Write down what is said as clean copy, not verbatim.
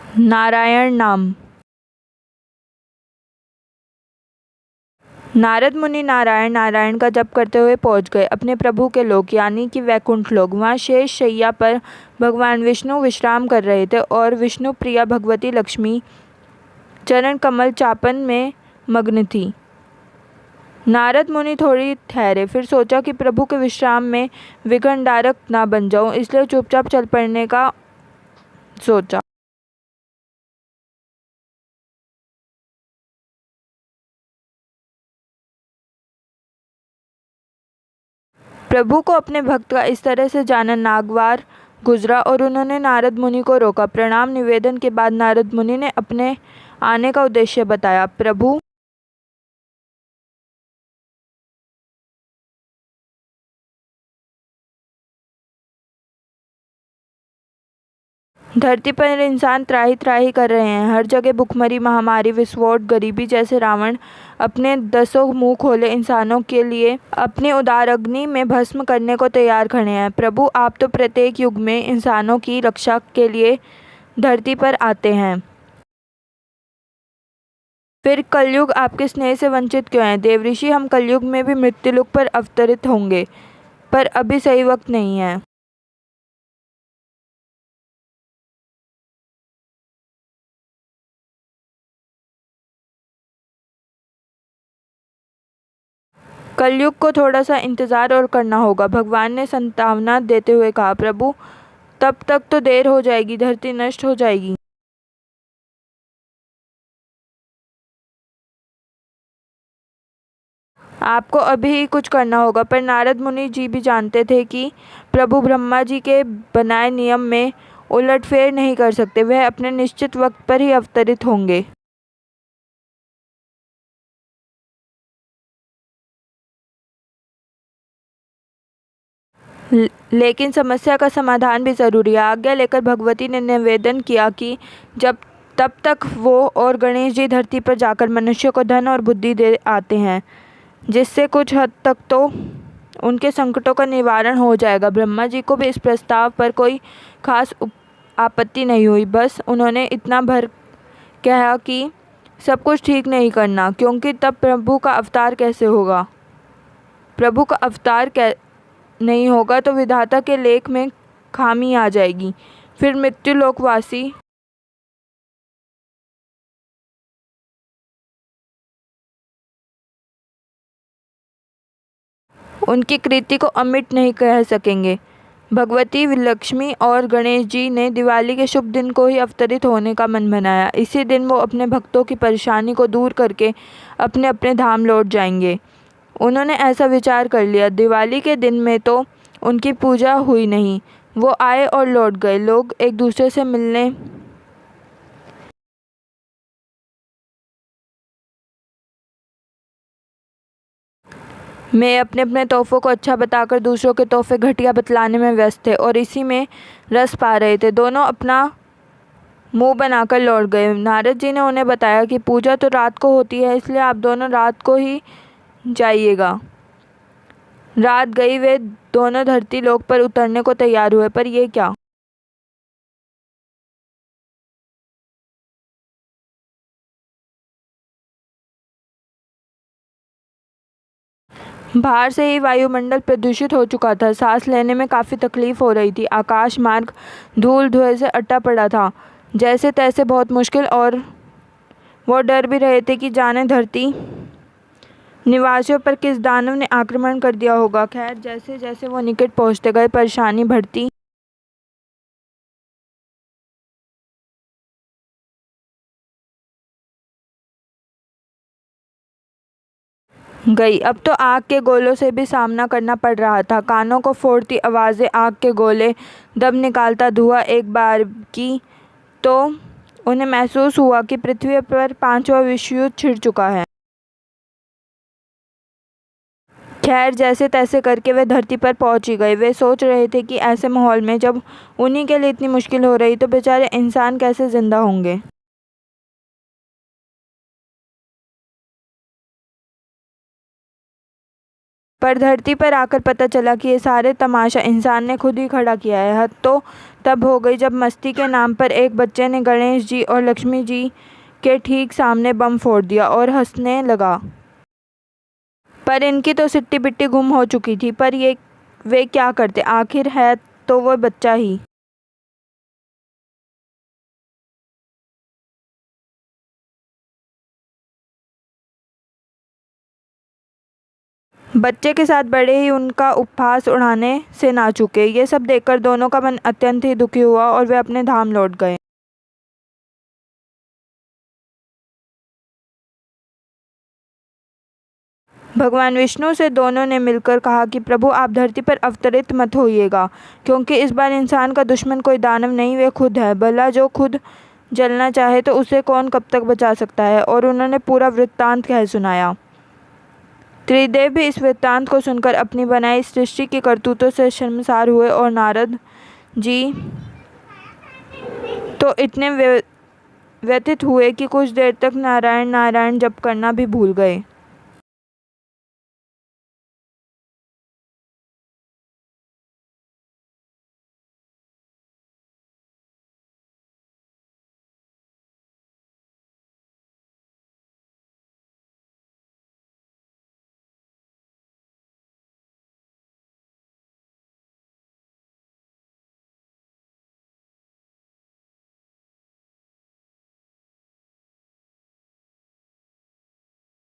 नारायण नाम। नारद मुनि नारायण नारायण का जप करते हुए पहुंच गए अपने प्रभु के लोक यानी कि वैकुंठ लोक। वहाँ शेष शैया पर भगवान विष्णु विश्राम कर रहे थे और विष्णु प्रिया भगवती लक्ष्मी चरण कमल चापन में मग्न थी। नारद मुनि थोड़ी ठहरे, फिर सोचा कि प्रभु के विश्राम में विघ्नकारक ना बन जाऊं, इसलिए चुपचाप चल पड़ने का सोचा। प्रभु को अपने भक्त का इस तरह से जाना नागवार गुजरा और उन्होंने नारद मुनि को रोका। प्रणाम निवेदन के बाद नारद मुनि ने अपने आने का उद्देश्य बताया। प्रभु धरती पर इंसान त्राही त्राही कर रहे हैं। हर जगह भुखमरी, महामारी, विस्फोट, गरीबी जैसे रावण अपने 10 मुंह खोले इंसानों के लिए अपनी उदार अग्नि में भस्म करने को तैयार खड़े हैं। प्रभु आप तो प्रत्येक युग में इंसानों की रक्षा के लिए धरती पर आते हैं, फिर कलयुग आपके स्नेह से वंचित क्यों है? देवऋषि, हम कलयुग में भी मृत्युलोक पर अवतरित होंगे, पर अभी सही वक्त नहीं है। कलयुग को थोड़ा सा इंतजार और करना होगा, भगवान ने संतावना देते हुए कहा। प्रभु, तब तक तो देर हो जाएगी, धरती नष्ट हो जाएगी। आपको अभी ही कुछ करना होगा। पर नारद मुनि जी भी जानते थे कि प्रभु ब्रह्मा जी के बनाए नियम में उलटफेर नहीं कर सकते। वह अपने निश्चित वक्त पर ही अवतरित होंगे। लेकिन समस्या का समाधान भी जरूरी है। आज्ञा लेकर भगवती ने निवेदन किया कि जब तब तक वो और गणेश जी धरती पर जाकर मनुष्य को धन और बुद्धि दे आते हैं, जिससे कुछ हद तक तो उनके संकटों का निवारण हो जाएगा। ब्रह्मा जी को भी इस प्रस्ताव पर कोई खास आपत्ति नहीं हुई। बस उन्होंने इतना भर कहा कि सब कुछ ठीक नहीं करना, क्योंकि तब प्रभु का अवतार कैसे होगा? प्रभु का अवतार नहीं होगा तो विधाता के लेख में खामी आ जाएगी। फिर मृत्युलोकवासी उनकी कृति को अमिट नहीं कह सकेंगे। भगवती लक्ष्मी और गणेश जी ने दिवाली के शुभ दिन को ही अवतरित होने का मन बनाया। इसी दिन वो अपने भक्तों की परेशानी को दूर करके अपने अपने धाम लौट जाएंगे। उन्होंने ऐसा विचार कर लिया। दिवाली के दिन में तो उनकी पूजा हुई नहीं, वो आए और लौट गए। लोग एक दूसरे से मिलने में अपने अपने तोहफों को अच्छा बताकर दूसरों के तोहफे घटिया बतलाने में व्यस्त थे और इसी में रस पा रहे थे। दोनों अपना मुंह बनाकर लौट गए। नारद जी ने उन्हें बताया कि पूजा तो रात को होती है, इसलिए आप दोनों रात को ही जाइएगा। रात गई, वे दोनों धरती लोक पर उतरने को तैयार हुए। पर ये क्या? बाहर से ही वायुमंडल प्रदूषित हो चुका था। सांस लेने में काफ़ी तकलीफ हो रही थी। आकाश मार्ग धूल धुएं से अटा पड़ा था, जैसे तैसे बहुत मुश्किल। और वो डर भी रहे थे कि जाने धरती निवासियों पर किस दानव ने आक्रमण कर दिया होगा। खैर, जैसे जैसे वो निकट पहुंचते गए परेशानी बढ़ती गई। अब तो आग के गोलों से भी सामना करना पड़ रहा था। कानों को फोड़ती आवाज़ें, आग के गोले, दम निकालता धुआं। एक बार की तो उन्हें महसूस हुआ कि पृथ्वी पर 5वां विश्व युद्ध छिड़ चुका है। खैर, जैसे तैसे करके वे धरती पर पहुंच ही गए। वे सोच रहे थे कि ऐसे माहौल में जब उन्हीं के लिए इतनी मुश्किल हो रही तो बेचारे इंसान कैसे जिंदा होंगे। पर धरती पर आकर पता चला कि ये सारे तमाशा इंसान ने खुद ही खड़ा किया है। हद तो तब हो गई जब मस्ती के नाम पर एक बच्चे ने गणेश जी और लक्ष्मी जी के ठीक सामने बम फोड़ दिया और हंसने लगा। पर इनकी तो सिट्टी बिट्टी गुम हो चुकी थी। पर वे क्या करते, आखिर है तो वो बच्चा ही। बच्चे के साथ बड़े ही उनका उपहास उड़ाने से ना चूके। ये सब देखकर दोनों का मन अत्यंत ही दुखी हुआ और वे अपने धाम लौट गए। भगवान विष्णु से दोनों ने मिलकर कहा कि प्रभु, आप धरती पर अवतरित मत होइएगा, क्योंकि इस बार इंसान का दुश्मन कोई दानव नहीं, वे खुद है। भला जो खुद जलना चाहे तो उसे कौन कब तक बचा सकता है। और उन्होंने पूरा वृत्तांत कह सुनाया। त्रिदेव भी इस वृत्तांत को सुनकर अपनी बनाई सृष्टि की करतूतों से शर्मसार हुए और नारद जी तो इतने व्यथित हुए कि कुछ देर तक नारायण नारायण जप करना भी भूल गए।